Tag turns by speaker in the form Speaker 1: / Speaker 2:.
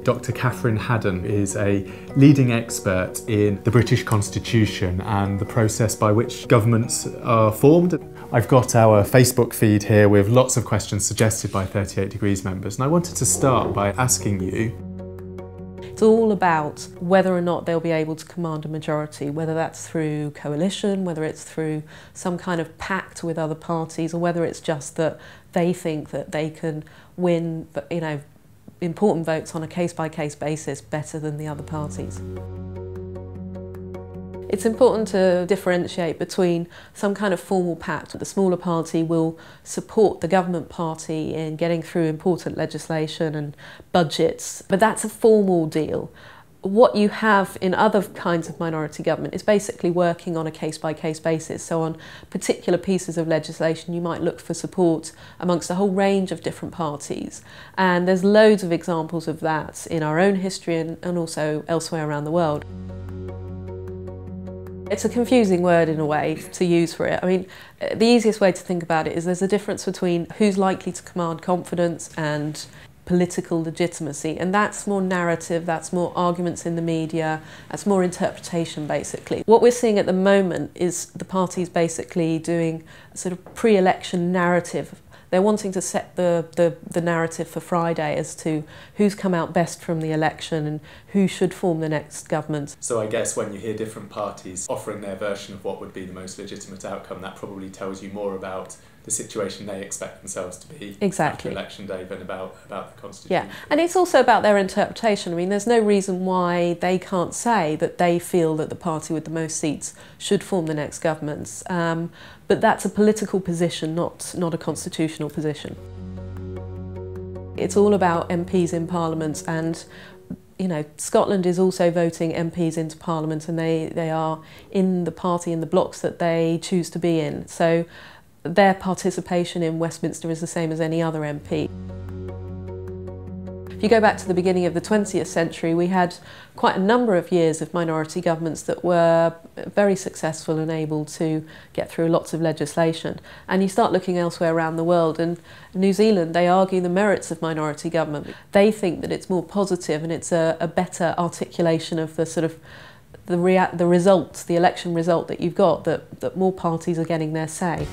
Speaker 1: Dr Catherine Haddon is a leading expert in the British Constitution and the process by which governments are formed. I've got our Facebook feed here with lots of questions suggested by 38 Degrees members, and I wanted to start by asking you.
Speaker 2: It's all about whether or not they'll be able to command a majority, whether that's through coalition, whether it's through some kind of pact with other parties, or whether it's just that they think that they can win, important votes on a case-by-case basis better than the other parties. It's important to differentiate between some kind of formal pact. The smaller party will support the government party in getting through important legislation and budgets, but that's a formal deal. What you have in other kinds of minority government is basically working on a case-by-case basis. So on particular pieces of legislation you might look for support amongst a whole range of different parties. And there's loads of examples of that in our own history and also elsewhere around the world. It's a confusing word in a way to use for it. I mean, the easiest way to think about it is there's a difference between who's likely to command confidence and political legitimacy, and that's more narrative, that's more arguments in the media, that's more interpretation basically. What we're seeing at the moment is the parties basically doing a sort of pre-election narrative. They're wanting to set the narrative for Friday as to who's come out best from the election and who should form the next government.
Speaker 1: So I guess when you hear different parties offering their version of what would be the most legitimate outcome, that probably tells you more about the situation they expect themselves to be after election day than about the Constitution.
Speaker 2: Yeah, and it's also about their interpretation. I mean, there's no reason why they can't say that they feel that the party with the most seats should form the next governments. But that's a political position, not a constitutional position. It's all about MPs in Parliament, and Scotland is also voting MPs into Parliament, and they are in the party, in the blocks that they choose to be in. So their participation in Westminster is the same as any other MP. If you go back to the beginning of the 20th century, we had quite a number of years of minority governments that were very successful and able to get through lots of legislation. And you start looking elsewhere around the world, and New Zealand, they argue the merits of minority government. They think that it's more positive and it's a better articulation of the sort of the result, the election result that you've got, that more parties are getting their say.